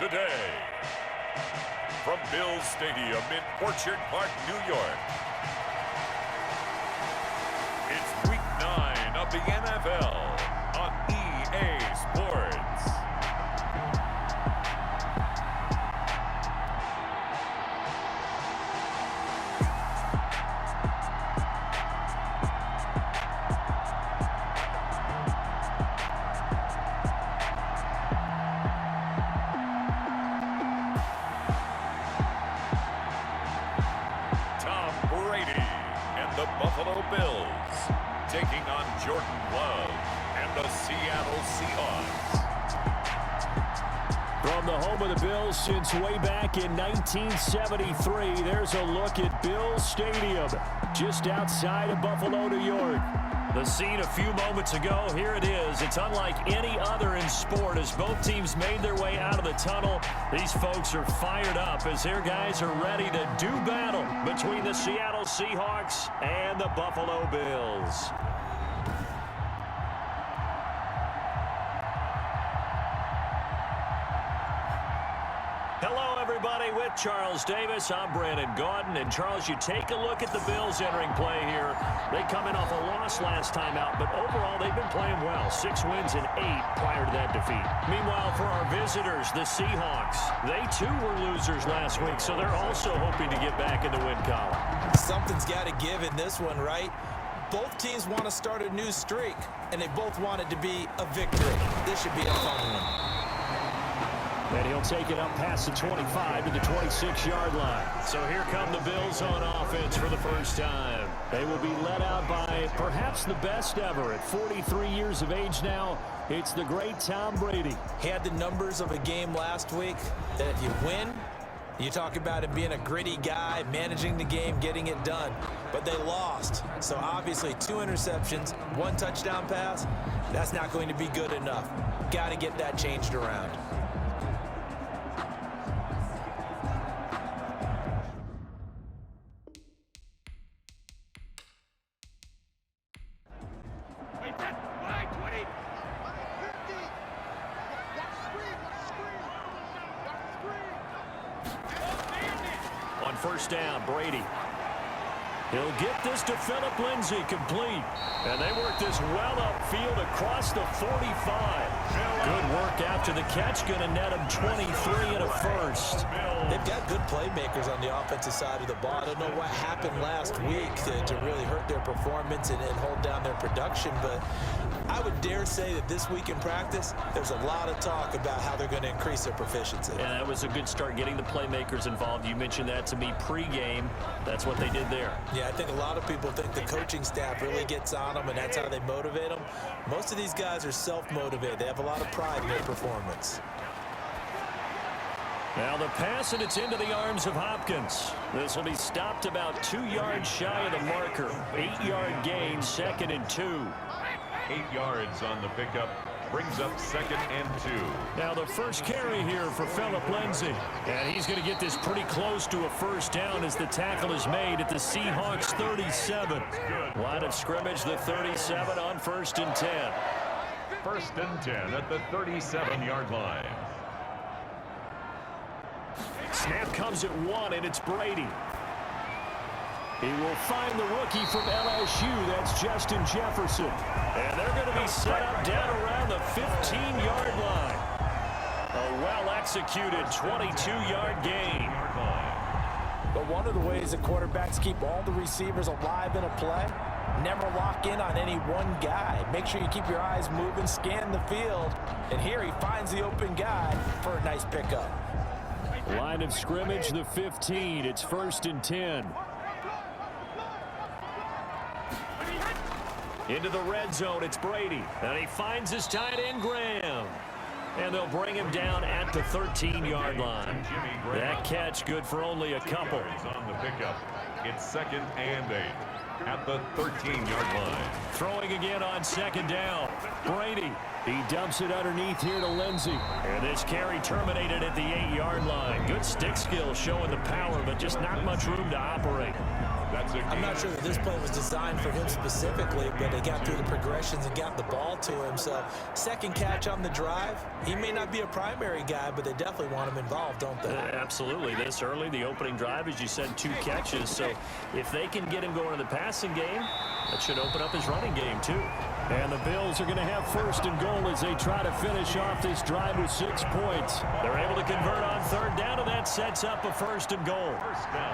today. From Bills Stadium in Orchard Park, New York, it's Week 9 of the NFL on EA Sports. The Buffalo Bills taking on Jordan Love and the Seattle Seahawks. From the home of the Bills since way back in 1973, there's a look at Bills Stadium just outside of Buffalo, New York. The scene a few moments ago, here it is. It's unlike any other in sport as both teams made their way out of the tunnel. These folks are fired up as their guys are ready to do battle between the Seattle Seahawks and the Buffalo Bills. Hello, everybody. With Charles Davis, I'm Brandon Gaudin. And, Charles, you take a look at the Bills entering play here. They come in off a loss last time out, but overall they've been playing well. 6 wins and 8 prior to that defeat. Meanwhile, for our visitors, the Seahawks, they too were losers last week, so they're also hoping to get back in the win column. Something's got to give in this one, right? Both teams want to start a new streak, and they both want it to be a victory. This should be a fun one. And he'll take it up past the 25 to the 26-yard line. So here come the Bills on offense for the first time. They will be led out by perhaps the best ever at 43 years of age now. It's the great Tom Brady. He had the numbers of a game last week that if you win, you talk about him being a gritty guy, managing the game, getting it done. But they lost. So obviously 2 interceptions, 1 touchdown pass, that's not going to be good enough. Got to get that changed around. First down, Brady. He'll get this to Phillip Lindsay, complete. And they work this well upfield across the 45. Good work after the catch, going to net him 23 and a first. They've got good playmakers on the offensive side of the ball. I don't know what happened last week to really hurt their performance and hold down their production, but I would dare say that this week in practice, there's a lot of talk about how they're going to increase their proficiency. Yeah, that was a good start, getting the playmakers involved. You mentioned that to me pregame. That's what they did there. Yeah, I think a lot of people think the coaching staff really gets on them, and that's how they motivate them. Most of these guys are self-motivated. They have a lot of pride in their performance. Now the pass, and it's into the arms of Hopkins. This will be stopped about 2 yards shy of the marker. 8-yard gain, 2nd and 2. 8 yards on the pickup. Brings up 2nd and 2. Now the first carry here for Phillip Lindsay. And he's going to get this pretty close to a first down as the tackle is made at the Seahawks 37. Line of scrimmage, the 37 on 1st and 10. 1st and 10 at the 37-yard line. Snap comes at 1, and it's Brady. He will find the rookie from LSU. That's Justin Jefferson. And they're going to be set up down around the 15-yard line. A well-executed 22-yard gain. But one of the ways that quarterbacks keep all the receivers alive in a play, never lock in on any one guy. Make sure you keep your eyes moving, scan the field. And here he finds the open guy for a nice pickup. Line of scrimmage, the 15. It's 1st and 10. Into the red zone, it's Brady. And he finds his tight end, Graham. And they'll bring him down at the 13-yard line. That catch good for only a couple. On the pickup, it's 2nd and 8 at the 13-yard line. Throwing again on 2nd down. Brady, he dumps it underneath here to Lindsay. And this carry terminated at the 8-yard line. Good stick skill showing the power, but just not much room to operate. I'm not sure that this play was designed for him specifically, but they got through the progressions and got the ball to him. So second catch on the drive. He may not be a primary guy, but they definitely want him involved, don't they? Absolutely. This early, the opening drive, as you said, 2 catches. So if they can get him going in the passing game, that should open up his running game too. And the Bills are going to have first and goal as they try to finish off this drive with 6 points. They're able to convert on third down, and that sets up a first and goal.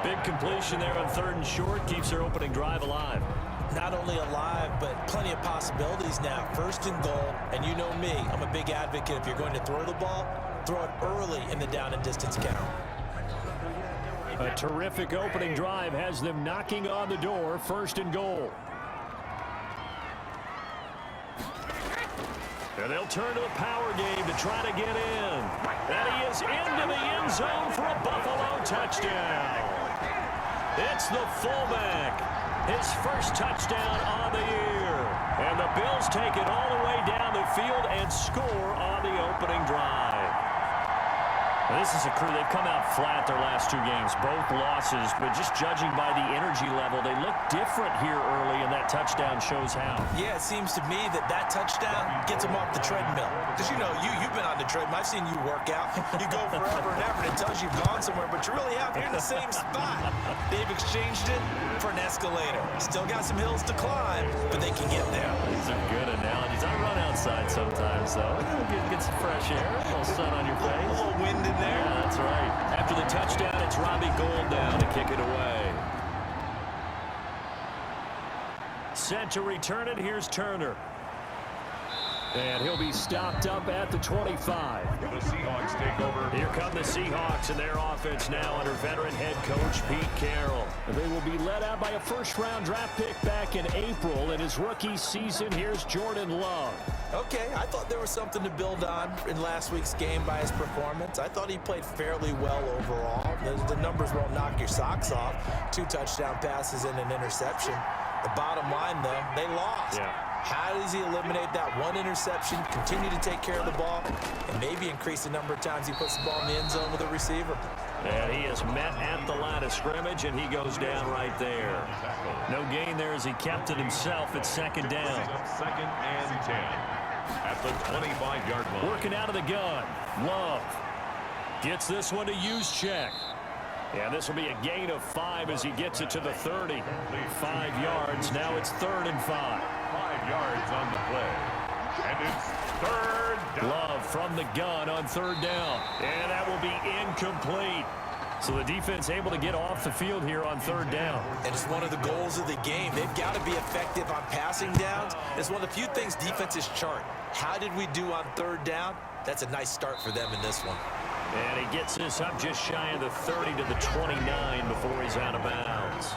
Big completion there on third and short keeps their opening drive alive. Not only alive, but plenty of possibilities now. First and goal, and you know me, I'm a big advocate. If you're going to throw the ball, throw it early in the down and distance count. A terrific opening drive has them knocking on the door, first and goal. And they'll turn to the power game to try to get in. And he is into the end zone for a Buffalo touchdown. It's the fullback. His first touchdown on the year. And the Bills take it all the way down the field and score on the opening drive. This is a crew, they've come out flat their last 2 games, both losses, but just judging by the energy level, they look different here early, and that touchdown shows how. Yeah, it seems to me that touchdown gets them off the treadmill. Because, you know, you've been on the treadmill. I've seen you work out. You go forever and ever, and it tells you you've gone somewhere, but you really have. You're in the same spot. They've exchanged it for an escalator. Still got some hills to climb, but they can get there. These are good analogies. I run outside sometimes, though. Get some fresh air, a little sun on your face. A little wind in there. Yeah, that's right. After the touchdown, it's Robbie Gould down to kick it away. Set to return it. Here's Turner. And he'll be stopped up at the 25. The Seahawks take over. Here come the Seahawks and their offense now under veteran head coach Pete Carroll. They will be led out by a first-round draft pick back in April in his rookie season. Here's Jordan Love. Okay, I thought there was something to build on in last week's game by his performance. I thought he played fairly well overall. The numbers won't knock your socks off. 2 touchdown passes and an interception. The bottom line, though, they lost. Yeah. How does he eliminate that 1 interception, continue to take care of the ball, and maybe increase the number of times he puts the ball in the end zone with a receiver? And he is met at the line of scrimmage, and he goes down right there. No gain there as he kept it himself at second down. Second and 10 at the 25-yard line. Working out of the gun. Love gets this one to Juszczyk. And this will be a gain of 5 as he gets it to the 30. 5 yards. Now it's 3rd and 5. 5 yards on the play. And it's 3rd down. Love from the gun on 3rd down. And that will be incomplete. So the defense able to get off the field here on 3rd down. And it's one of the goals of the game. They've got to be effective on passing downs. It's one of the few things defenses chart. How did we do on 3rd down? That's a nice start for them in this one. And he gets this up just shy of the 30 to the 29 before he's out of bounds.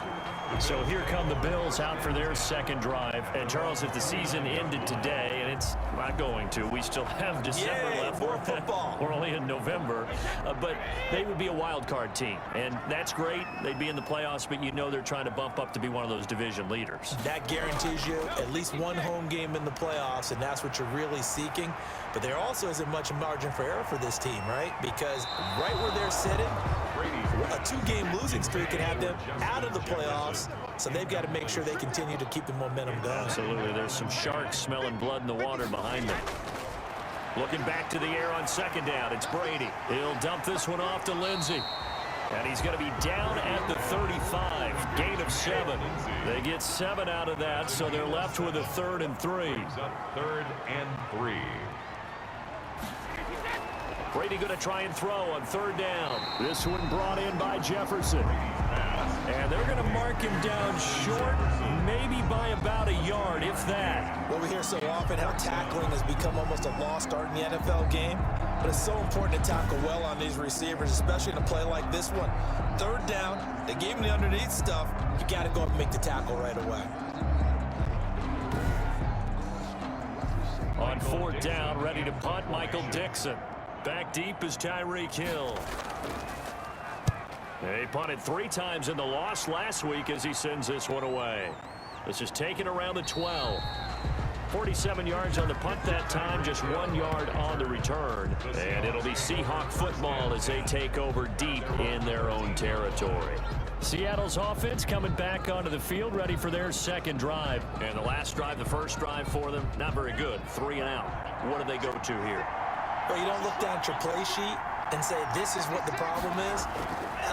So here come the Bills out for their second drive. And Charles, if the season ended today, and it's not going to, we still have December left. More football. We're only in November. But they would be a wild card team. And that's great. They'd be in the playoffs, but you know they're trying to bump up to be one of those division leaders. That guarantees you at least 1 home game in the playoffs, and that's what you're really seeking. But there also isn't much margin for error for this team, right? Because right where they're sitting, a 2-game losing streak can have them out of the playoffs, so they've got to make sure they continue to keep the momentum going. Absolutely. There's some sharks smelling blood in the water behind them. Looking back to the air on 2nd down, it's Brady. He'll dump this one off to Lindsey. And he's going to be down at the 35. Gain of 7. They get 7 out of that, so they're left with a 3rd and 3. 3rd and 3. Brady going to try and throw on 3rd down. This one brought in by Jefferson. And they're going to mark him down short, maybe by about a yard, if that. Well, we hear so often how tackling has become almost a lost art in the NFL game. But it's so important to tackle well on these receivers, especially in a play like this one. 3rd down, they gave him the underneath stuff. You got to go up and make the tackle right away. On 4th down, ready to punt, Michael Dixon. Back deep is Tyreek Hill. They punted 3 times in the loss last week as he sends this one away. This is taken around the 12. 47 yards on the punt that time, just 1 yard on the return. And it'll be Seahawk football as they take over deep in their own territory. Seattle's offense coming back onto the field, ready for their second drive. And the last drive, the first drive for them, not very good. 3 and out. What do they go to here? Well, you don't look down at your play sheet and say, this is what the problem is.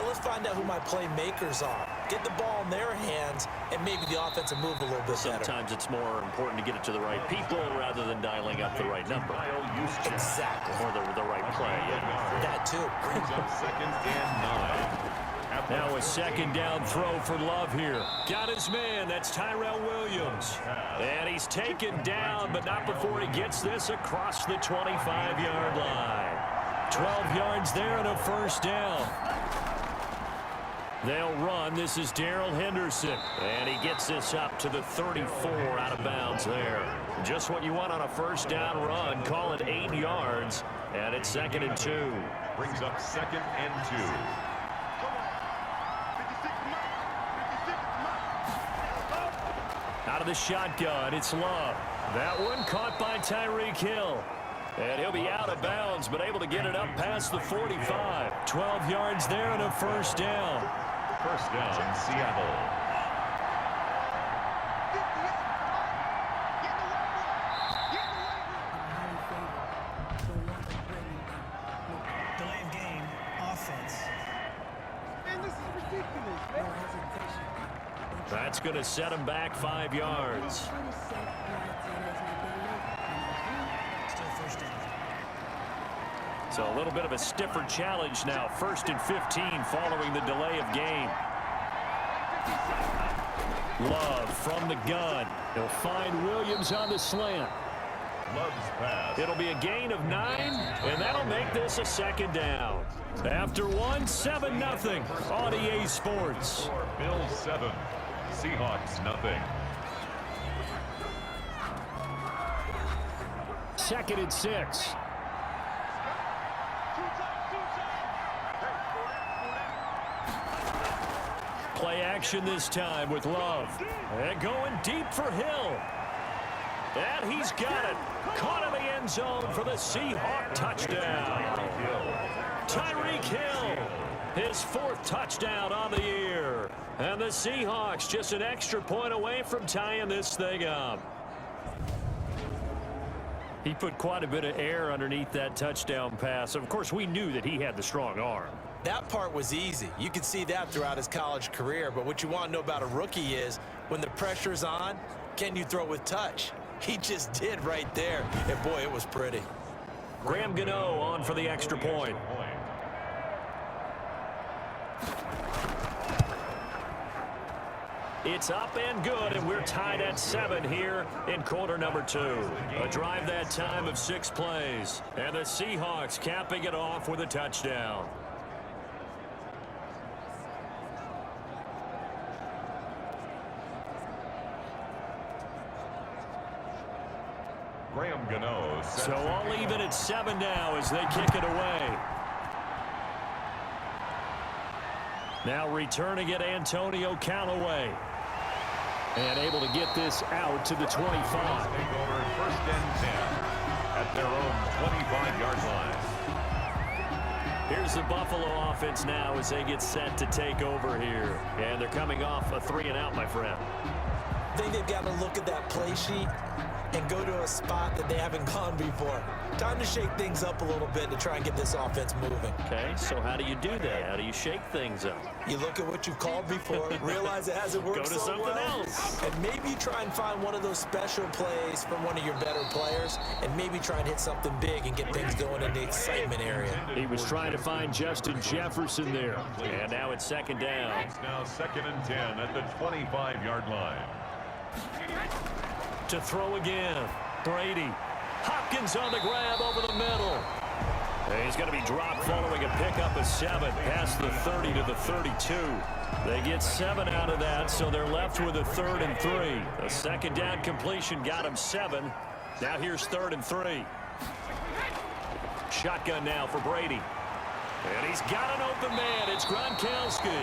Let's find out who my playmakers are. Get the ball in their hands, and maybe the offense will move a little bit better. Sometimes it's more important to get it to the right people rather than dialing up the right number. Exactly. Or the right play. Yeah. That too. Brings up 2nd and 9. Now a second down throw for Love here. Got his man. That's Tyrell Williams. And he's taken down, but not before he gets this across the 25-yard line. 12 yards there and a first down. They'll run. This is Darrell Henderson. And he gets this up to the 34 out of bounds there. Just what you want on a first down run. Call it 8 yards. And it's 2nd and 2. Brings up 2nd and 2. Out of the shotgun, it's Love. That one caught by Tyreek Hill. And he'll be out of bounds, but able to get it up past the 45. 12 yards there and a first down. First down, Seattle. Delay of game, offense. Man, this is ridiculous. No hesitation. That's going to set him back 5 yards. Still first down. So a little bit of a stiffer challenge now. 1st and 15 following the delay of game. Love from the gun. He'll find Williams on the slant. Love's pass. It'll be a gain of 9, and that'll make this a second down. After one, 7-0 on EA Sports. Bills 7, Seahawks nothing. 2nd and 6. Play action this time with Love. And going deep for Hill. And he's got it. Caught in the end zone for the Seahawk touchdown. Tyreek Hill, his 4th touchdown on the year. And the Seahawks just an extra point away from tying this thing up. He put quite a bit of air underneath that touchdown pass. Of course, we knew that he had the strong arm. That part was easy. You could see that throughout his college career. But what you want to know about a rookie is when the pressure's on, can you throw with touch? He just did right there. And, boy, it was pretty. Graham Gano on for the extra point. It's up and good, and we're tied at 7 here in quarter number 2. A drive that time of 6 plays. And the Seahawks capping it off with a touchdown. Graham Gano. So all even at 7 now as they kick it away. Now returning it, Antonio Callaway. And able to get this out to the 25. Take over 1st and 10 at their own 25-yard line. Here's the Buffalo offense now as they get set to take over here. And they're coming off a 3 and out, my friend. I think they've got to look at that play sheet and go to a spot that they haven't gone before. Time to shake things up a little bit to try and get this offense moving. Okay, so how do you do that? How do you shake things up? You look at what you've called before, realize it hasn't worked Go to so something well, else. and maybe try and find one of those special plays from one of your better players, and maybe try and hit something big and get things going in the excitement area. He was trying to find Justin Jefferson there. And now it's 2nd down. It's now 2nd and 10 at the 25-yard line. To throw again, Brady. Hopkins on the grab over the middle. And he's going to be dropped following a pickup of 7 past the 30 to the 32. They get 7 out of that, so they're left with a 3rd and 3. A 2nd down completion got him 7. Now here's 3rd and 3. Shotgun now for Brady. And he's got an open man. It's Gronkowski.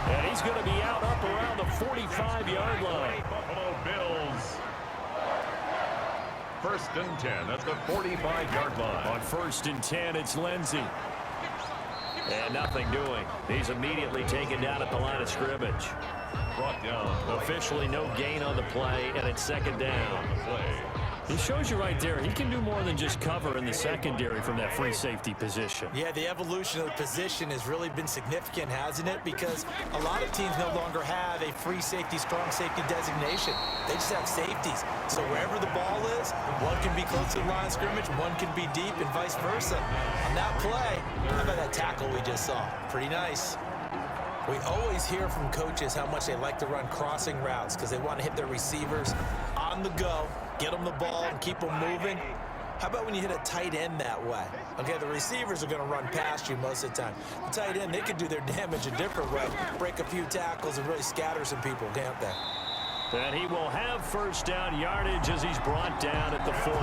And he's going to be out up around the 45-yard line. Buffalo Bills. 1st and 10 at the 45-yard line. On 1st and 10, it's Lindsey. And nothing doing. He's immediately taken down at the line of scrimmage. Brought down. Officially no gain on the play, and it's second down. He shows you right there, he can do more than just cover in the secondary from that free safety position. Yeah, the evolution of the position has really been significant, hasn't it? Because a lot of teams no longer have a free safety, strong safety designation. They just have safeties. So wherever the ball is, one can be close to the line of scrimmage, one can be deep, and vice versa. On that play, how about that tackle we just saw? Pretty nice. We always hear from coaches how much they like to run crossing routes because they want to hit their receivers on the go, get them the ball, and keep them moving. How about when you hit a tight end that way? Okay, the receivers are going to run past you most of the time. The tight end, they can do their damage a different way, break a few tackles and really scatter some people, can't they? And he will have first down yardage as he's brought down at the 41.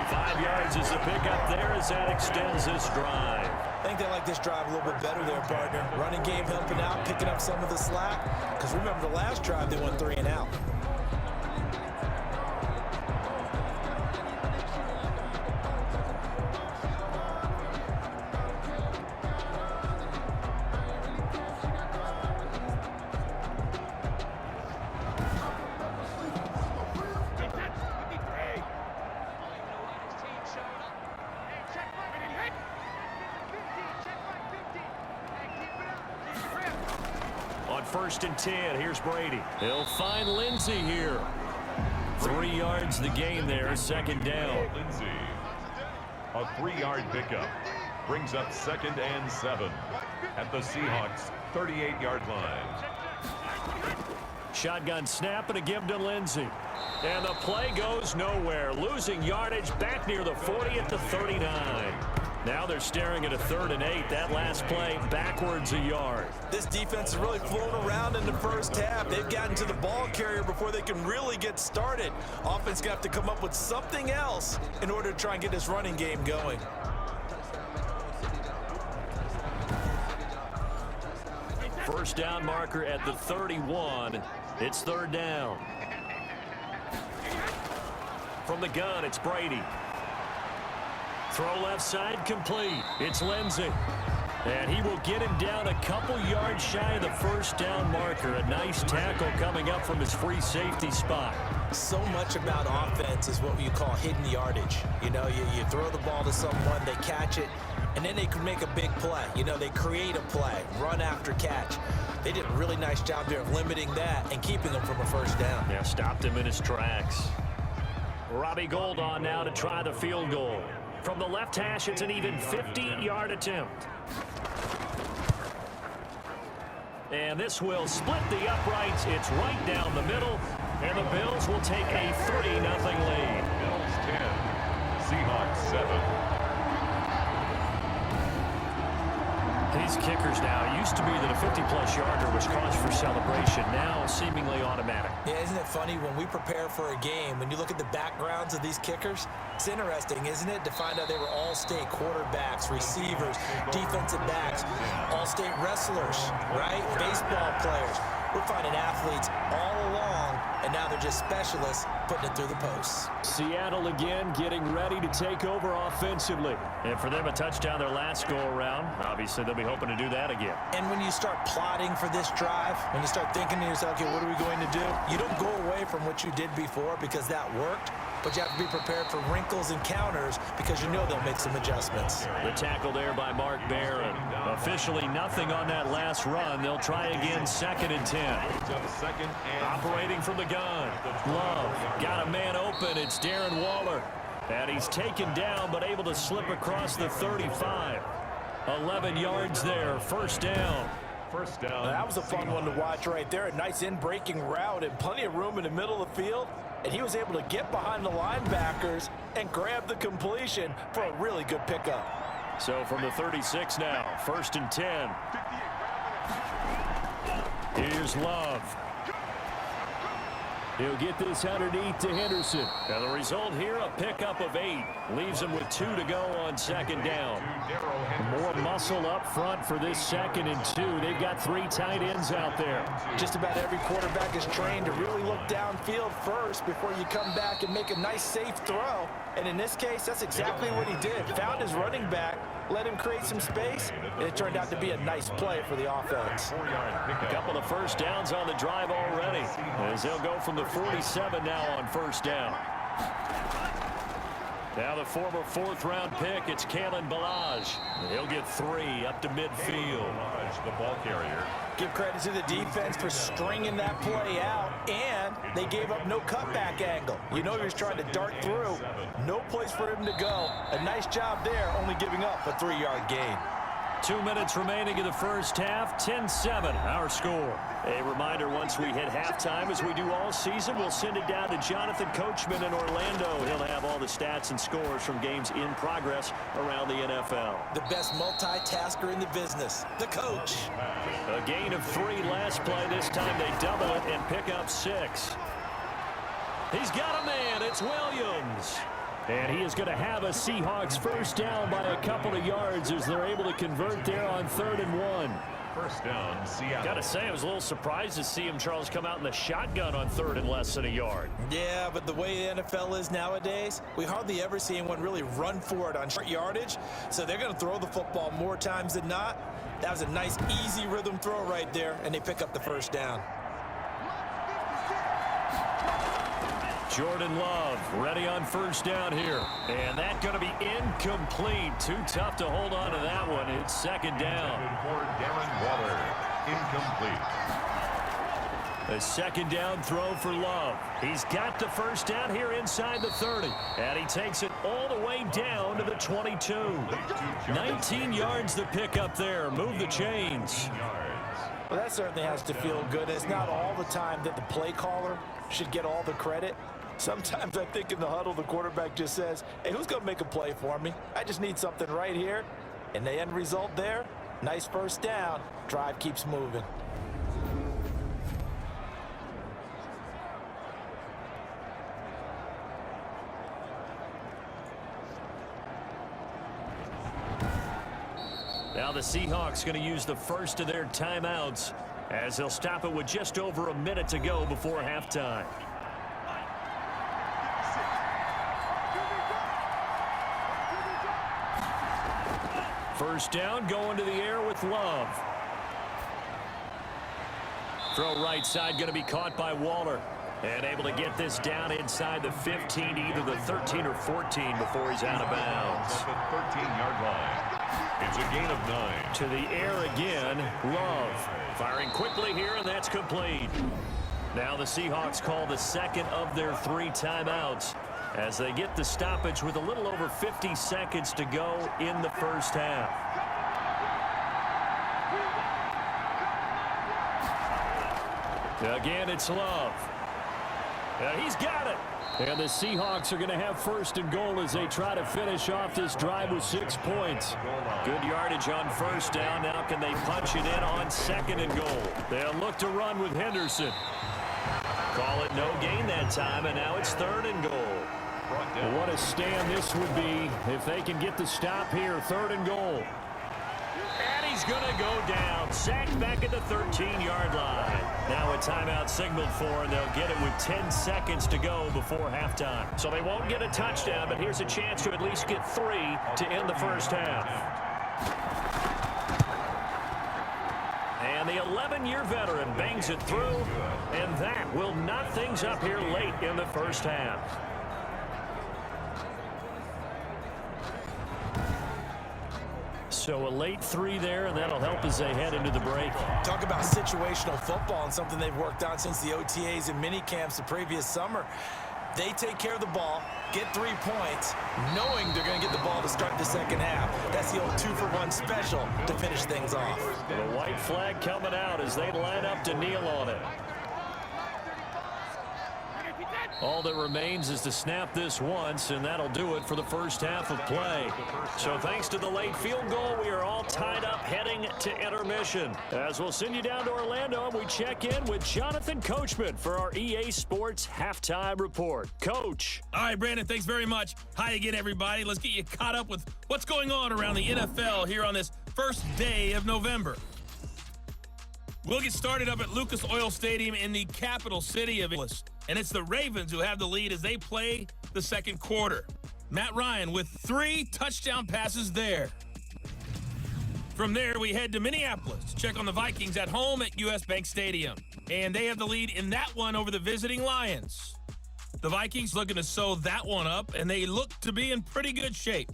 5 yards is the pickup there as that extends this drive. I think they like this drive a little bit better there, partner. Running game helping out, picking up some of the slack. Because remember, the last drive, they went 3 and out. First and 10. Here's Brady. He'll find Lindsey here. 3 yards the gain there. Second down. Lindsey. A 3-yard pickup. Brings up 2nd and 7 at the Seahawks 38-yard line. Shotgun snap and a give to Lindsey. And the play goes nowhere. Losing yardage back near the 40 at the 39. Now they're staring at a 3rd and 8. That last play backwards a yard. This defense is really flown around in the first half. They've gotten to the ball carrier before they can really get started. Offense going to have to come up with something else in order to try and get this running game going. First down marker at the 31. It's 3rd down. From the gun, it's Brady. Throw left side complete. It's Lindsey. And he will get him down a couple yards shy of the first down marker. A nice tackle coming up from his free safety spot. So much about offense is what you call hidden yardage. You know, you throw the ball to someone, they catch it, and then they can make a big play. You know, they create a play, run after catch. They did a really nice job there of limiting that and keeping him from a first down. Yeah, stopped him in his tracks. Robbie Gould on now to try the field goal. From the left hash, it's an even 50-yard attempt. And this will split the uprights. It's right down the middle. And the Bills will take a 3-0 lead. Bills 10, Seahawks 7. These kickers now, it used to be that a 50-plus yarder was cause for celebration. Now seemingly automatic. Yeah, isn't it funny when we prepare for a game, when you look at the backgrounds of these kickers, it's interesting, isn't it, to find out they were all-state quarterbacks, receivers, defensive backs, all-state wrestlers, right? Baseball players. We're finding athletes all along, and now they're just specialists putting it through the posts. Seattle again getting ready to take over offensively. And for them, a touchdown their last go-around. Obviously, they'll be hoping to do that again. And when you start plotting for this drive, when you start thinking to yourself, okay, what are we going to do? You don't go away from what you did before because that worked. But you have to be prepared for wrinkles and counters because you know they'll make some adjustments. The tackle there by Mark Barron. Officially nothing on that last run. They'll try again 2nd and 10. Operating from the gun. Love got a man open. It's Darren Waller. And he's taken down but able to slip across the 35. 11 yards there. First down. First down. That was a fun one to watch right there. A nice in-breaking route and plenty of room in the middle of the field. And he was able to get behind the linebackers and grab the completion for a really good pickup. So from the 36 now, 1st and 10. Here's Love. He'll get this underneath to Henderson. Now the result here, a pickup of 8. Leaves him with 2 to go on second down. More muscle up front for this 2nd and 2. They've got 3 tight ends out there. Just about every quarterback is trained to really look downfield first before you come back and make a nice, safe throw. And in this case, that's exactly what he did. Found his running back, let him create some space, and it turned out to be a nice play for the offense. A couple of first downs on the drive already, as they'll go from the 47 now on first down. Now the former 4th-round pick, it's Kalen Ballage. He'll get 3 up to midfield. The ball carrier. Give credit to the defense for stringing that play out, and they gave up no cutback angle. You know he was trying to dart through. No place for him to go. A nice job there, only giving up a 3-yard gain. 2 minutes remaining in the first half, 10-7, our score. A reminder, once we hit halftime, as we do all season, we'll send it down to Jonathan Coachman in Orlando. He'll have all the stats and scores from games in progress around the NFL. The best multitasker in the business, the coach. A gain of 3 last play. This time they double it and pick up 6. He's got a man. It's Williams. And he is going to have a Seahawks first down by a couple of yards as they're able to convert there on 3rd and 1. First down, Seattle. Got to say, I was a little surprised to see him, Charles, come out in the shotgun on 3rd and less than a yard. Yeah, but the way the NFL is nowadays, we hardly ever see anyone really run for it on short yardage. So they're going to throw the football more times than not. That was a nice, easy rhythm throw right there, and they pick up the first down. Jordan Love ready on first down here. And that's going to be incomplete. Too tough to hold on to that one. It's 2nd down. For Darren Waller, incomplete. A 2nd down throw for Love. He's got the first down here inside the 30. And he takes it all the way down to the 22. 19 yards to pick up there. Move the chains. Well, that certainly has to feel good. It's not all the time that the play caller should get all the credit. Sometimes I think in the huddle, the quarterback just says, hey, who's going to make a play for me? I just need something right here. And the end result there, nice first down. Drive keeps moving. Now the Seahawks going to use the first of their timeouts as they'll stop it with just over a minute to go before halftime. First down, going to the air with Love. Throw right side, going to be caught by Waller. And able to get this down inside the 15, either the 13 or 14 before he's out of bounds. At the 13-yard line. It's a gain of 9. To the air again, Love. Firing quickly here, and that's complete. Now the Seahawks call the second of their 3 timeouts as they get the stoppage with a little over 50 seconds to go in the first half. Again, it's Love. He's got it. And the Seahawks are going to have first and goal as they try to finish off this drive with 6 points. Good yardage on first down. Now can they punch it in on 2nd and goal? They'll look to run with Henderson. Call it no gain that time, and now it's 3rd and goal. What a stand this would be if they can get the stop here. 3rd and goal. And he's going to go down. Sacked back at the 13-yard line. Now a timeout signaled for, and they'll get it with 10 seconds to go before halftime. So they won't get a touchdown, but here's a chance to at least get 3 to end the first half. And the 11-year veteran bangs it through, and that will knot things up here late in the first half. So a late 3 there, and that'll help as they head into the break. Talk about situational football and something they've worked on since the OTAs and mini camps the previous summer. They take care of the ball, get 3 points, knowing they're going to get the ball to start the second half. That's the old 2-for-1 special to finish things off. The white flag coming out as they line up to kneel on it. All that remains is to snap this once, and that'll do it for the first half of play. So thanks to the late field goal, we are all tied up heading to intermission. As we'll send you down to Orlando, we check in with Jonathan Coachman for our EA Sports Halftime Report. Coach. All right, Brandon, thanks very much. Hi again, everybody. Let's get you caught up with what's going on around the NFL here on this first day of November. We'll get started up at Lucas Oil Stadium in the capital city of Indianapolis. And it's the Ravens who have the lead as they play the second quarter. Matt Ryan with 3 touchdown passes there. From there, we head to Minneapolis to check on the Vikings at home at US Bank Stadium. And they have the lead in that one over the visiting Lions. The Vikings looking to sew that one up, and they look to be in pretty good shape.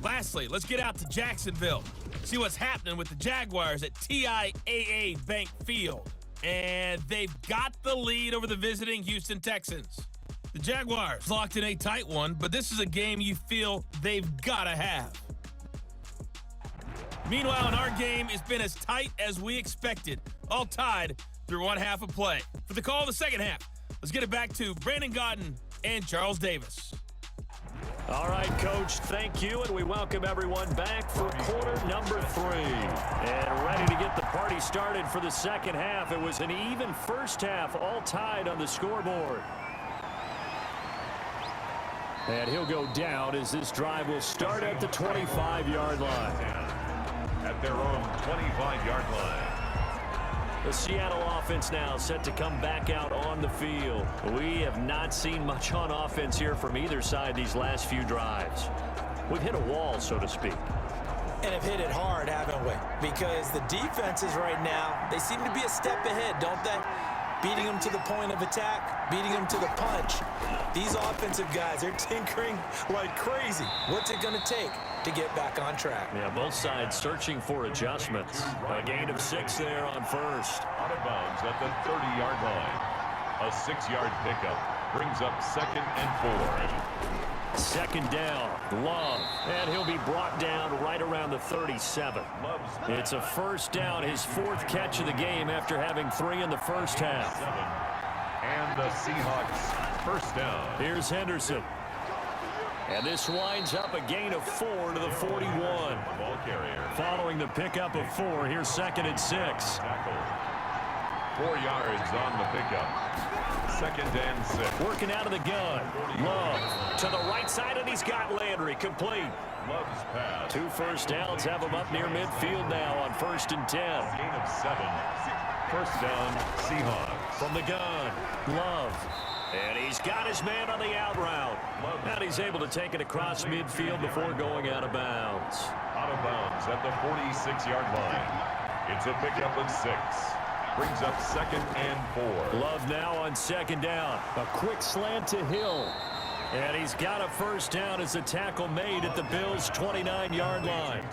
Lastly, let's get out to Jacksonville. See what's happening with the Jaguars at TIAA Bank Field. And they've got the lead over the visiting Houston Texans. The Jaguars locked in a tight one, but this is a game you feel they've got to have. Meanwhile, in our game, it's been as tight as we expected, all tied through one half of play. For the call of the second half, let's get it back to Brandon Gaudin and Charles Davis. All right, Coach, thank you, and we welcome everyone back for quarter number 3. And ready to get the party started for the second half. It was an even first half, all tied on the scoreboard. And he'll go down as this drive will start at the 25-yard line. At their own 25-yard line. The Seattle offense now set to come back out on the field. We have not seen much on offense here from either side these last few drives. We've hit a wall, so to speak. And have hit it hard, haven't we? Because the defenses right now, they seem to be a step ahead, don't they? Beating them to the point of attack, beating them to the punch. These offensive guys are tinkering like crazy. What's it going to take to get back on track? Yeah, both sides searching for adjustments. A gain of 6 there on first. Out of bounds at the 30-yard line. A 6-yard pickup brings up 2nd and 4. Second down, Love, and he'll be brought down right around the 37. It's a first down, his 4th catch of the game after having 3 in the first half. And the Seahawks first down. Here's Henderson. And this winds up a gain of 4 to the 41. Ball carrier. Following the pickup of 4, here's 2nd and 6. 4 yards on the pickup. 2nd and 6. Working out of the gun. Love to the right side, and he's got Landry complete. Love's pass. 2 first downs have him up near midfield now on 1st and 10. Gain of 7. First down, Seahawks. From the gun, Love. And he's got his man on the out route. And he's able to take it across midfield before going out of bounds. Out of bounds at the 46-yard line. It's a pickup of 6. Brings up 2nd and 4. Love now on 2nd down. A quick slant to Hill. And he's got a first down as the tackle made at the Bills' 29-yard line.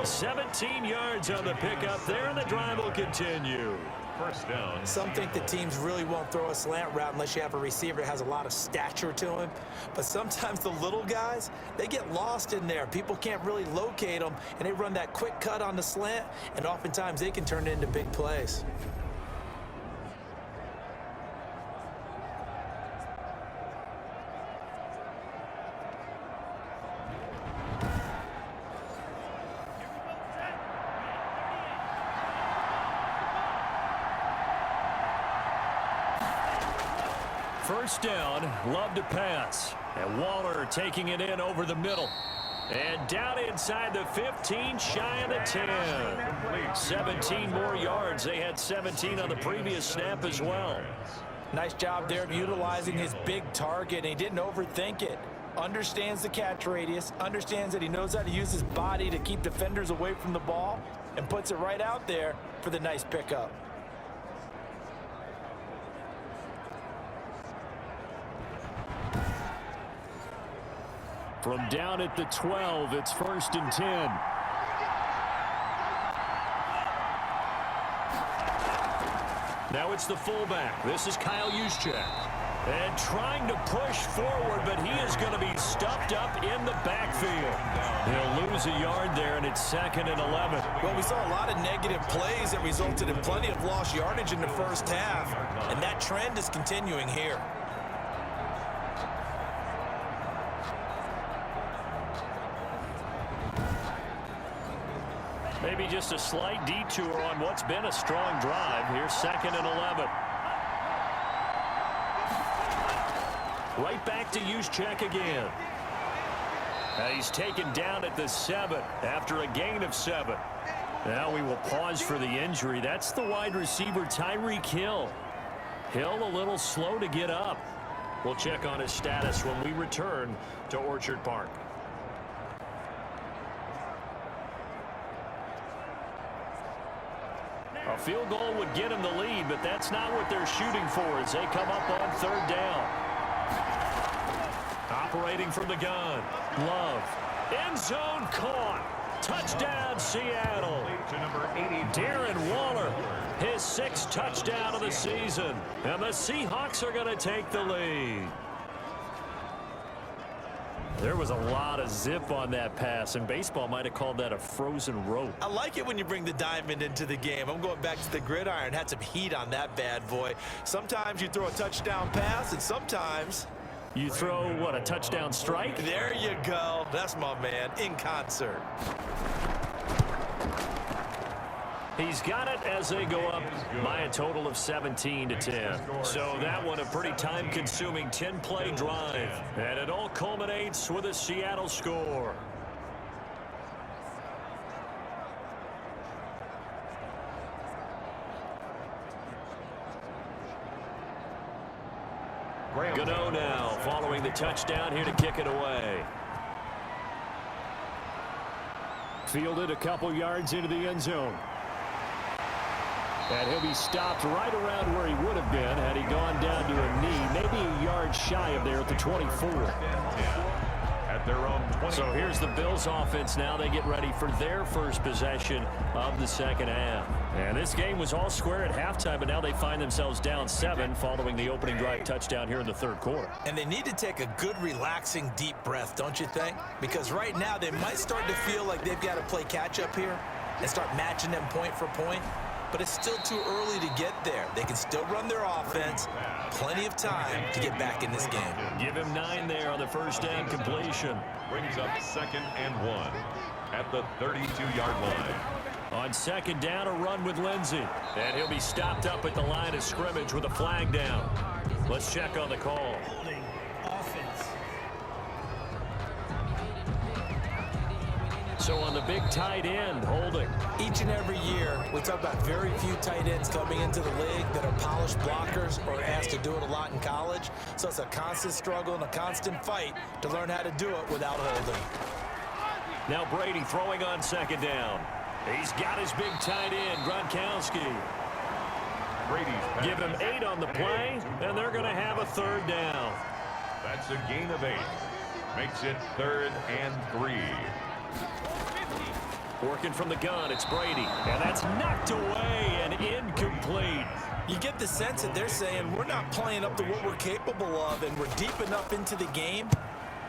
17 yards on the pickup there, and the drive will continue. First down. Some think the teams really won't throw a slant route unless you have a receiver that has a lot of stature to him. But sometimes the little guys, they get lost in there. People can't really locate them, and they run that quick cut on the slant, and oftentimes they can turn it into big plays. First down, Love to pass. And Waller taking it in over the middle. And down inside the 15, shy of the 10. 17 more yards. They had 17 on the previous snap as well. Nice job there of utilizing his big target. He didn't overthink it. Understands the catch radius. Understands that he knows how to use his body to keep defenders away from the ball. And puts it right out there for the nice pickup. From down at the 12, it's 1st and 10. Now it's the fullback. This is Kyle Juszczyk. And trying to push forward, but he is going to be stuffed up in the backfield. He'll lose a yard there, and it's 2nd and 11. Well, we saw a lot of negative plays that resulted in plenty of lost yardage in the first half, and that trend is continuing here. Maybe just a slight detour on what's been a strong drive. Here's 2nd and 11. Right back to Juszczyk again. He's taken down at the 7 after a gain of 7. Now we will pause for the injury. That's the wide receiver, Tyreek Hill. Hill a little slow to get up. We'll check on his status when we return to Orchard Park. A field goal would get him the lead, but that's not what they're shooting for as they come up on 3rd down. Operating from the gun. Love. End zone caught. Touchdown, Seattle. Darren Waller, his 6th touchdown of the season. And the Seahawks are going to take the lead. There was a lot of zip on that pass, and baseball might have called that a frozen rope. I like it when you bring the diamond into the game. I'm going back to the gridiron. Had some heat on that bad boy. Sometimes you throw a touchdown pass, and sometimes you throw, what, a touchdown strike? There you go. That's my man, in concert. He's got it as they go up by a total of 17-10. So that one a pretty time-consuming 10-play drive. And it all culminates with a Seattle score. Gano now following the touchdown here to kick it away. Fielded a couple yards into the end zone. And he'll be stopped right around where he would have been had he gone down to a knee, maybe a yard shy of there at the 24. At their own 20. So here's the Bills offense now. They get ready for their first possession of the second half. And this game was all square at halftime, but now they find themselves down 7 following the opening drive touchdown here in the 3rd quarter. And they need to take a good, relaxing, deep breath, don't you think? Because right now they might start to feel like they've got to play catch-up here and start matching them point for point. But it's still too early to get there. They can still run their offense. Plenty of time to get back in this game. Give him 9 there on the first down completion. Brings up 2nd and 1 at the 32-yard line. On 2nd down, a run with Lindsey. And he'll be stopped up at the line of scrimmage with a flag down. Let's check on the call. Holding offense. So on the big tight end, holding. Each and every year, we talk about very few tight ends coming into the league that are polished blockers or asked to do it a lot in college. So it's a constant struggle and a constant fight to learn how to do it without holding. Now Brady throwing on 2nd down. He's got his big tight end, Gronkowski. Give him 8 on the play, and they're going to have a 3rd down. That's a gain of 8. Makes it 3rd and 3. Working from the gun, it's Brady. And that's knocked away and incomplete. You get the sense that they're saying we're not playing up to what we're capable of, and we're deep enough into the game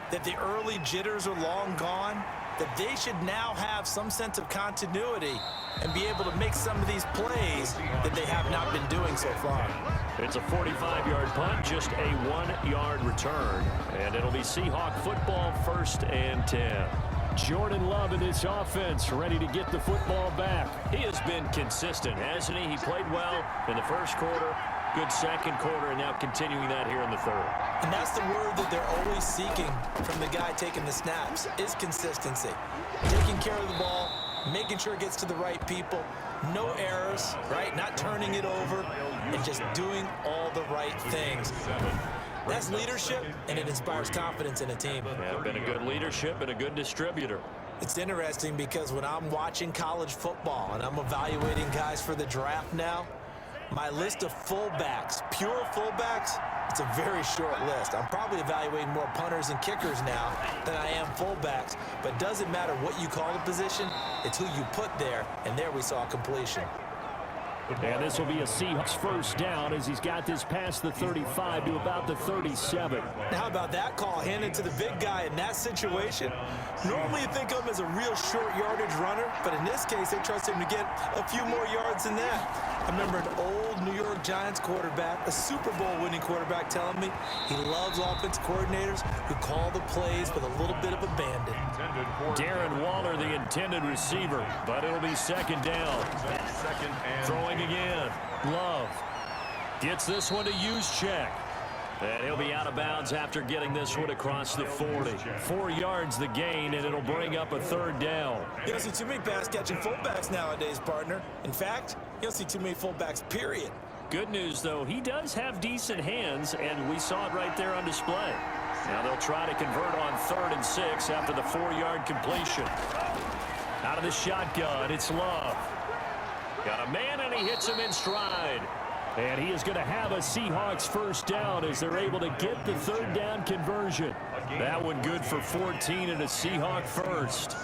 that the early jitters are long gone, that they should now have some sense of continuity and be able to make some of these plays that they have not been doing so far. It's a 45-yard punt, just a 1-yard return. And it'll be Seahawk football, 1st and 10. Jordan Love in this offense, ready to get the football back. He has been consistent, hasn't he? He played well in the 1st quarter, good 2nd quarter, and now continuing that here in the 3rd. And that's the word that they're always seeking from the guy taking the snaps, is consistency. Taking care of the ball, making sure it gets to the right people, no errors, right? Not turning it over, and just doing all the right things. That's leadership, and it inspires confidence in a team. Yeah, been a good leadership and a good distributor. It's interesting because when I'm watching college football and I'm evaluating guys for the draft now, my list of fullbacks, pure fullbacks, it's a very short list. I'm probably evaluating more punters and kickers now than I am fullbacks, but it doesn't matter what you call the position, it's who you put there, and there we saw completion. And this will be a Seahawks first down as he's got this past the 35 to about the 37. How about that call handed to the big guy in that situation? Normally you think of him as a real short yardage runner, but in this case they trust him to get a few more yards than that. I remember an old New York Giants quarterback, a Super Bowl winning quarterback, telling me he loves offense coordinators who call the plays with a little bit of abandon. Darren Waller, the intended receiver, but it'll be second down. Throwing again. Love gets this one to Juszczyk. And he'll be out of bounds after getting this one across the 40. 4 yards the gain, and it'll bring up a third down. You don't see too many pass-catching fullbacks nowadays, partner. In fact, you don't see too many fullbacks, period. Good news, though, he does have decent hands, and we saw it right there on display. Now they'll try to convert on 3rd and 6 after the 4-yard completion. Out of the shotgun, it's Love. Got a man, and he hits him in stride. And he is going to have a Seahawks first down as they're able to get the 3rd down conversion. That one good for 14 and a Seahawk first.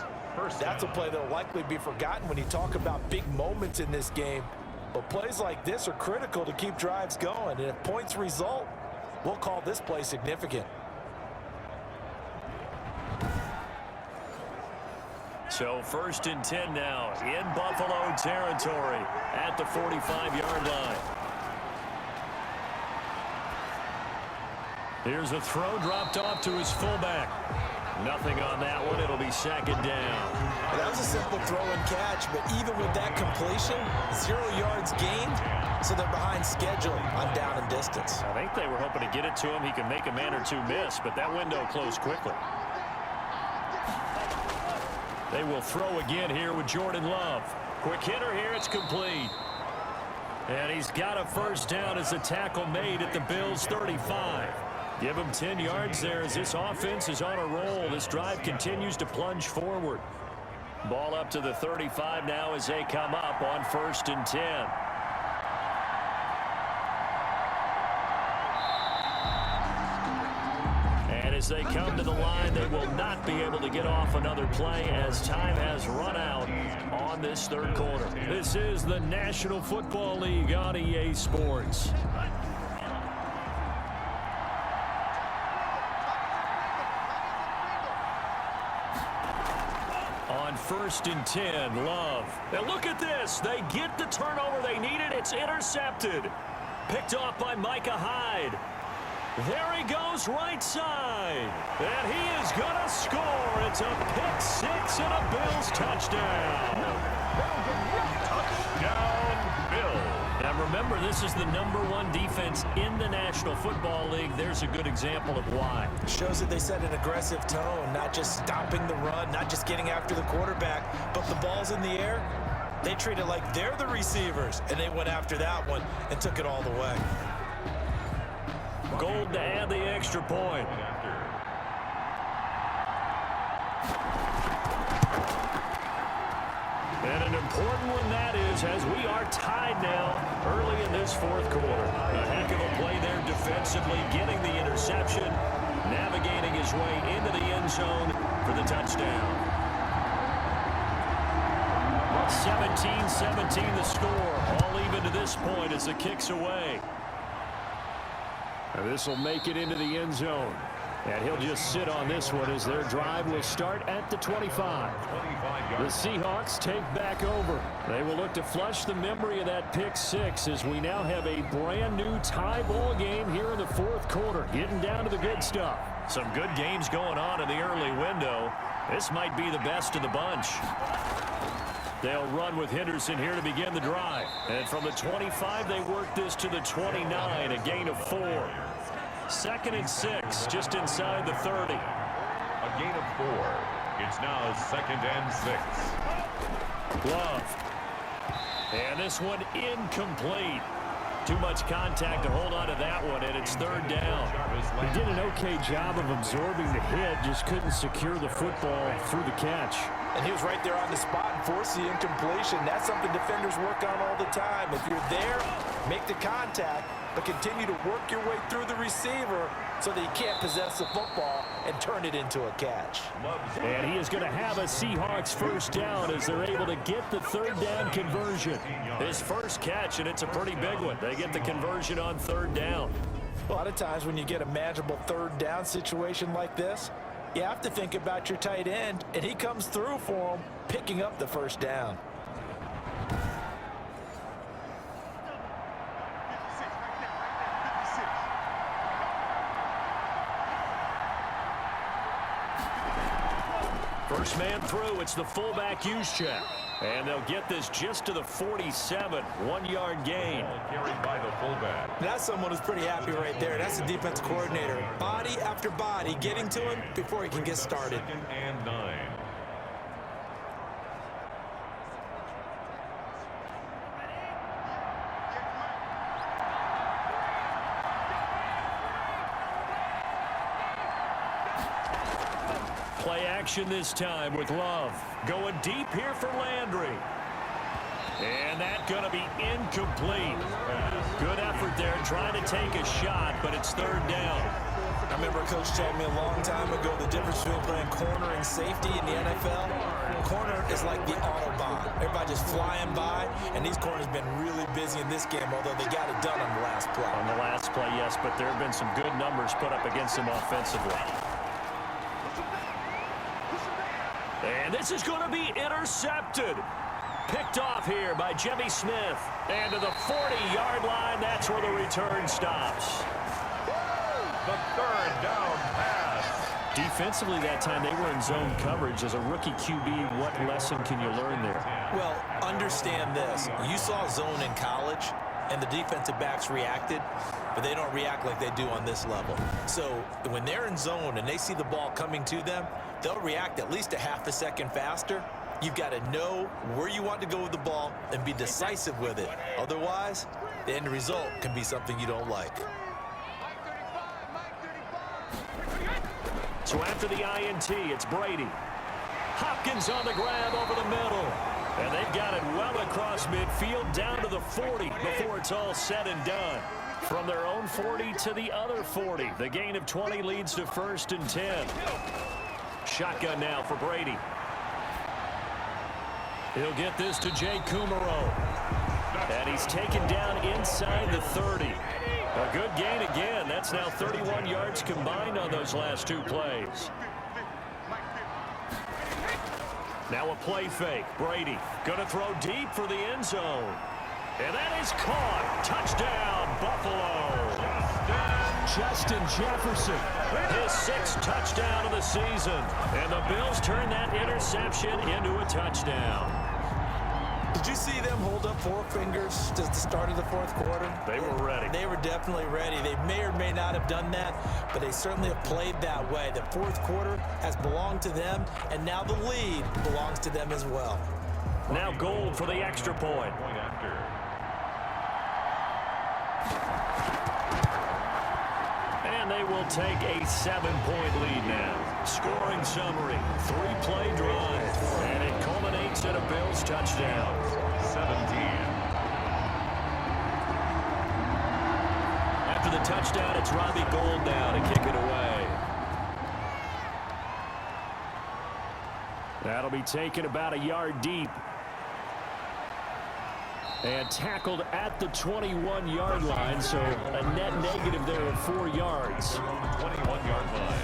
That's a play that will likely be forgotten when you talk about big moments in this game. But plays like this are critical to keep drives going. And if points result, we'll call this play significant. So 1st and 10 now in Buffalo territory at the 45-yard line. Here's a throw dropped off to his fullback. Nothing on that one. It'll be second down. Well, that was a simple throw and catch, but even with that completion, 0 yards gained, so they're behind schedule on down and distance. I think they were hoping to get it to him. He could make a man or two miss, but that window closed quickly. They will throw again here with Jordan Love. Quick hitter here. It's complete. And he's got a first down as the tackle made at the Bills' 35. Give him 10 yards there as this offense is on a roll. This drive continues to plunge forward. Ball up to the 35 now as they come up on 1st and 10. And as they come to the line, they will not be able to get off another play as time has run out on this 3rd quarter. This is the National Football League on EA Sports. On 1st and 10, Love. Now look at this. They get the turnover they needed. It's intercepted. Picked off by Micah Hyde. There he goes right side. And he is going to score. It's a pick 6 and a Bills touchdown. Touchdown, Bills. Now remember, this is the #1 defense in the National Football League. There's a good example of why. Shows that they set an aggressive tone, not just stopping the run, not just getting after the quarterback, but the ball's in the air. They treat it like they're the receivers, and they went after that one and took it all the way. Gold to add the extra point. And an important one that is, as we are tied now early in this 4th quarter. A heck of a play there defensively, getting the interception, navigating his way into the end zone for the touchdown. 17-17 the score, all even to this point as the kick's away. And this will make it into the end zone. And he'll just sit on this one as their drive will start at the 25. The Seahawks take back over. They will look to flush the memory of that pick 6 as we now have a brand new tie ball game here in the 4th quarter. Getting down to the good stuff. Some good games going on in the early window. This might be the best of the bunch. They'll run with Henderson here to begin the drive. And from the 25, they work this to the 29, a gain of 4. 2nd and 6, just inside the 30. A gain of 4. It's now 2nd and 6. Love. And this one incomplete. Too much contact to hold on to that one, and it's 3rd down. He did an okay job of absorbing the hit, just couldn't secure the football through the catch. And he was right there on the spot and forced the incompletion. That's something defenders work on all the time. If you're there, make the contact, but continue to work your way through the receiver so that you can't possess the football and turn it into a catch. And he is going to have a Seahawks first down as they're able to get the third down conversion. His first catch, and it's a pretty big one. They get the conversion on third down. A lot of times when you get a manageable third down situation like this, you have to think about your tight end, and he comes through for him, picking up the first down. First man through, it's the fullback use check. And they'll get this just to the 47, 1-yard gain. Carried by the fullback. That's someone who's pretty happy right there. That's the defense coordinator. Body after body getting to him before he can get started. 2nd and 9. Play action this time with Love. Going deep here for Landry. And that's going to be incomplete. Good effort there trying to take a shot, but it's third down. I remember Coach told me a long time ago the difference between playing corner and safety in the NFL. Corner is like the Autobahn. Everybody just flying by, and these corners have been really busy in this game, although they got it done on the last play. On the last play, yes, but there have been some good numbers put up against them offensively. And this is going to be intercepted. Picked off here by Jimmy Smith. And to the 40-yard line, that's where the return stops. The third down pass. Defensively that time, they were in zone coverage. As a rookie QB, what lesson can you learn there? Well, understand this. You saw zone in college, and the defensive backs reacted, but they don't react like they do on this level. So when they're in zone and they see the ball coming to them, they'll react at least a half a second faster. You've got to know where you want to go with the ball and be decisive with it. Otherwise, the end result can be something you don't like. So after the INT, it's Brady. Hopkins on the grab over the middle. And they've got it well across midfield down to the 40 before it's all said and done. From their own 40 to the other 40. The gain of 20 leads to 1st and 10. Shotgun now for Brady. He'll get this to Jay Kumaro. And he's taken down inside the 30. A good gain again. That's now 31 yards combined on those last 2 plays. Now a play fake. Brady going to throw deep for the end zone. And that is caught. Touchdown, Buffalo. Justin Jefferson, his 6th touchdown of the season. And the Bills turn that interception into a touchdown. Did you see them hold up 4 fingers at the start of the 4th quarter? They were ready. They were definitely ready. They may or may not have done that, but they certainly have played that way. The 4th quarter has belonged to them, and now the lead belongs to them as well. Now Gold for the extra point. And they will take a 7-point lead now. Scoring summary, 3-play drive, and it culminates in a Bills touchdown. 17. After the touchdown, it's Robbie Gould now to kick it away. That'll be taken about a yard deep. And tackled at the 21-yard line, so a net negative there of 4 yards. 21-yard line.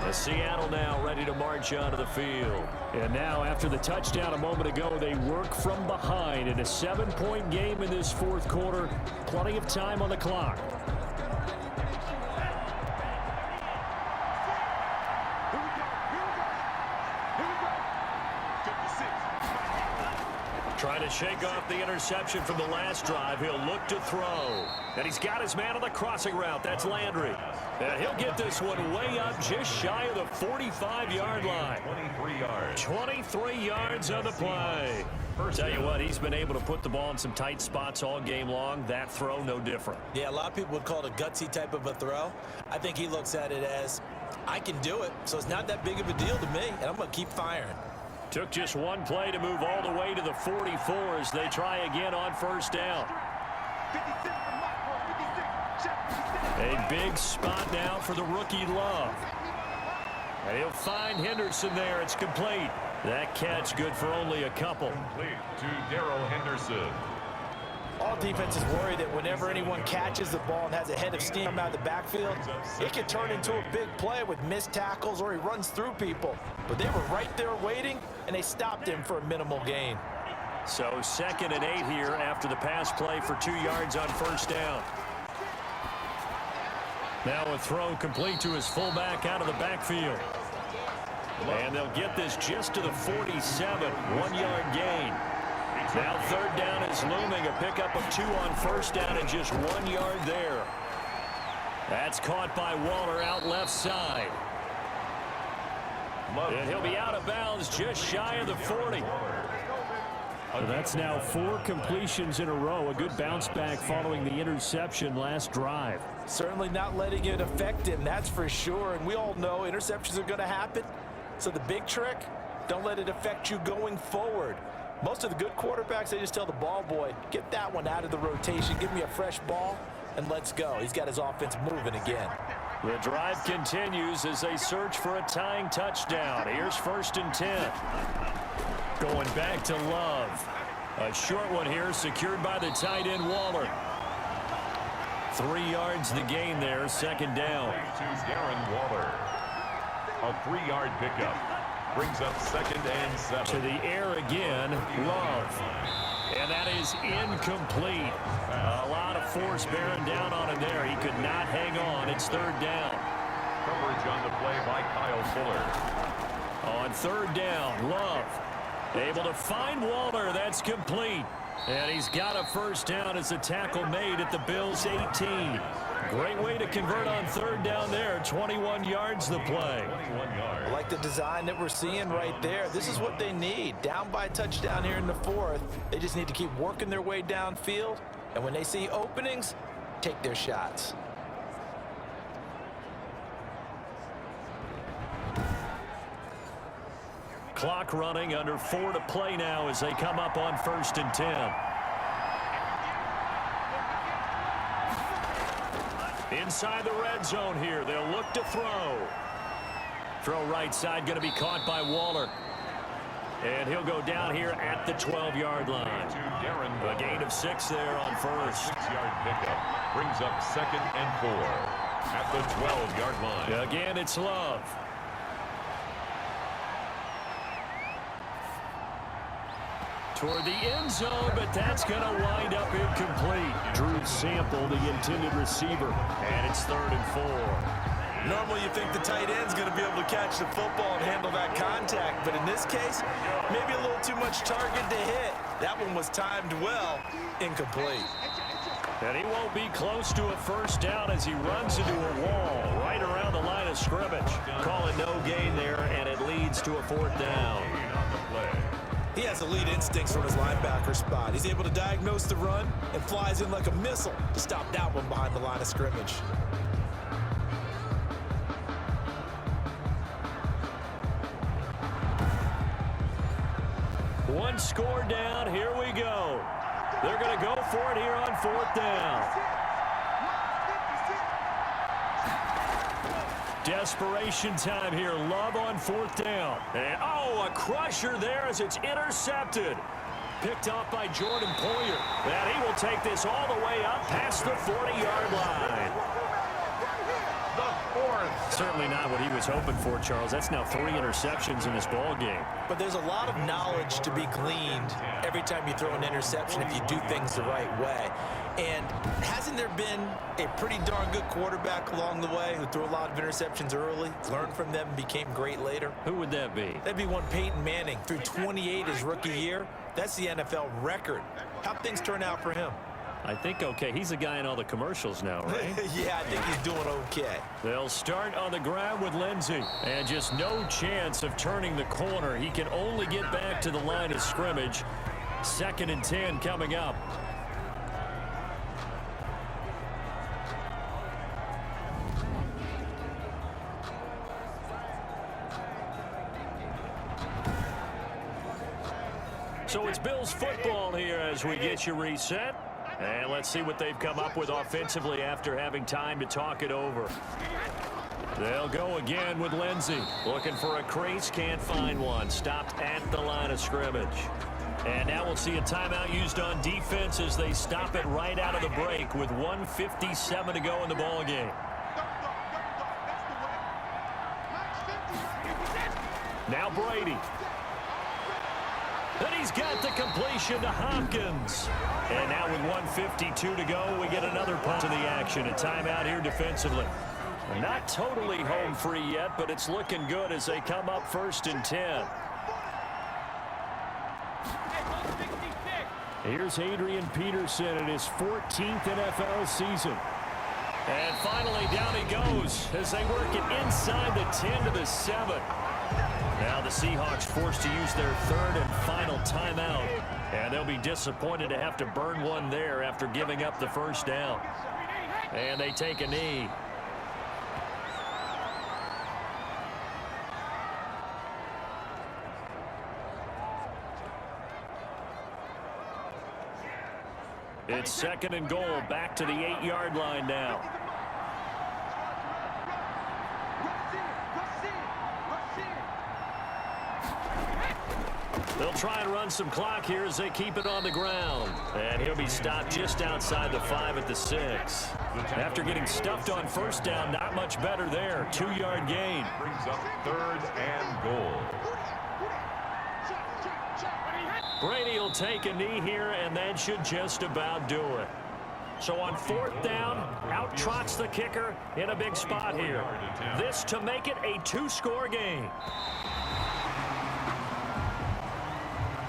As Seattle now ready to march onto the field. And now after the touchdown a moment ago, they work from behind in a 7-point game in this 4th quarter. Plenty of time on the clock. Trying to shake off the interception from the last drive. He'll look to throw. And he's got his man on the crossing route. That's Landry. And he'll get this one way up just shy of the 45-yard line. 23 yards. 23 yards on the play. Tell you what, he's been able to put the ball in some tight spots all game long. That throw, no different. Yeah, a lot of people would call it a gutsy type of a throw. I think he looks at it as, I can do it, so it's not that big of a deal to me, and I'm going to keep firing. Took just one play to move all the way to the 44 as they try again on 1st down. A big spot now for the rookie Love. And he'll find Henderson there. It's complete. That catch good for only a couple. Complete to Darrell Henderson. All defenses worry that whenever anyone catches the ball and has a head of steam out of the backfield, it can turn into a big play with missed tackles or he runs through people. But they were right there waiting, and they stopped him for a minimal gain. So 2nd and 8 here after the pass play for 2 yards on first down. Now a throw complete to his fullback out of the backfield. And they'll get this just to the 47, 1-yard gain. Now 3rd down is looming, a pickup of 2 on first down and just 1 yard there. That's caught by Waller out left side. And he'll be out of bounds just shy of the 40. That's now 4 completions in a row. A good bounce back following the interception last drive. Certainly not letting it affect him, that's for sure. And we all know interceptions are going to happen. So the big trick, don't let it affect you going forward. Most of the good quarterbacks, they just tell the ball boy, get that one out of the rotation, give me a fresh ball, and let's go. He's got his offense moving again. The drive continues as they search for a tying touchdown. Here's 1st and 10. Going back to Love. A short one here, secured by the tight end Waller. 3 yards the gain there, 2nd down. To Darren Waller. A 3-yard pickup. Brings up 2nd and 7. To the air again, Love. And that is incomplete. A lot of force bearing down on him there. He could not hang on. It's 3rd down. Coverage on the play by Kyle Fuller. On 3rd down, Love able to find Waller. That's complete. And he's got a 1st down as the tackle made at the Bills' 18. Great way to convert on 3rd down there. 21 yards the play. 21 yards. I like the design that we're seeing right there. This is what they need. Down by a touchdown here in the 4th. They just need to keep working their way downfield. And when they see openings, take their shots. Clock running, under 4 to play now as they come up on 1st and 10. Inside the red zone here. They'll look to throw. Throw right side going to be caught by Waller. And he'll go down here at the 12-yard line. A gain of 6 there on 1st. 6-yard pickup. Brings up 2nd and 4. At the 12-yard line. Again, it's Love. Toward the end zone, but that's going to wind up incomplete. Drew Sample, the intended receiver, and it's 3rd and 4. Normally you think the tight end's going to be able to catch the football and handle that contact, but in this case, maybe a little too much target to hit. That one was timed well, incomplete. And he won't be close to a 1st down as he runs into a wall right around the line of scrimmage. Call it no gain there, and it leads to a 4th down. He has elite instincts from his linebacker spot. He's able to diagnose the run and flies in like a missile to stop that one behind the line of scrimmage. One score down. Here we go. They're going to go for it here on 4th down. Desperation time here. Love on 4th down. And, a crusher there as it's intercepted. Picked off by Jordan Poyer. And he will take this all the way up past the 40-yard line. The 4th. Certainly not what he was hoping for, Charles. That's now 3 interceptions in this ball game. But there's a lot of knowledge to be gleaned every time you throw an interception if you do things the right way. And hasn't there been a pretty darn good quarterback along the way who threw a lot of interceptions early, learned from them, and became great later? Who would that be? That'd be one Peyton Manning. Threw 28 his rookie year. That's the NFL record. How'd things turn out for him? I think okay. He's the guy in all the commercials now, right? Yeah, I think he's doing okay. They'll start on the ground with Lindsey. And just no chance of turning the corner. He can only get back to the line of scrimmage. 2nd and 10 coming up. So it's Bills football here as we get you reset. And let's see what they've come up with offensively after having time to talk it over. They'll go again with Lindsey. Looking for a crease, can't find one. Stopped at the line of scrimmage. And now we'll see a timeout used on defense as they stop it right out of the break with 1:57 to go in the ball game. Now Brady. Then he's got the completion to Hopkins. And now with 1:52 to go, we get another punt to the action. A timeout here defensively. Not totally home free yet, but it's looking good as they come up 1st and 10. Here's Adrian Peterson in his 14th NFL season. And finally down he goes as they work it inside the 10 to the 7. Now the Seahawks forced to use their 3rd and final timeout. And they'll be disappointed to have to burn one there after giving up the 1st down. And they take a knee. It's 2nd and goal, back to the 8-yard line now. They'll try and run some clock here as they keep it on the ground. And he'll be stopped just outside the 5 at the 6. After getting stuffed on 1st down, not much better there. 2-yard gain. Brings up 3rd and goal. Brady will take a knee here, and that should just about do it. So on 4th down, out trots the kicker in a big spot here. This to make it a 2-score game.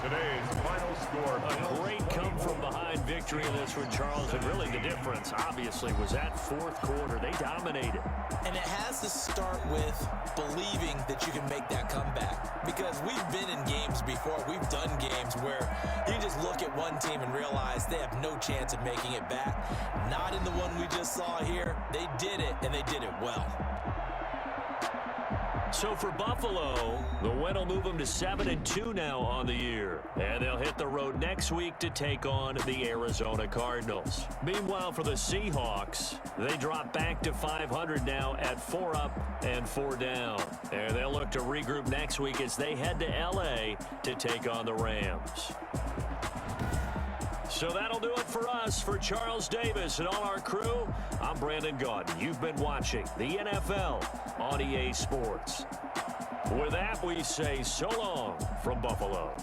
Today's final score. A great come-from-behind victory in this one, Charles. And really the difference, obviously, was that 4th quarter. They dominated. And it has to start with believing that you can make that comeback. Because we've been in games before. We've done games where you just look at one team and realize they have no chance of making it back. Not in the one we just saw here. They did it, and they did it well. So for Buffalo, the win will move them to 7-2 now on the year. And they'll hit the road next week to take on the Arizona Cardinals. Meanwhile, for the Seahawks, they drop back to 500 now at 4 up and 4 down. And they'll look to regroup next week as they head to L.A. to take on the Rams. So that'll do it for us. For Charles Davis and all our crew, I'm Brandon Gaudin. You've been watching the NFL on EA Sports. With that, we say so long from Buffalo.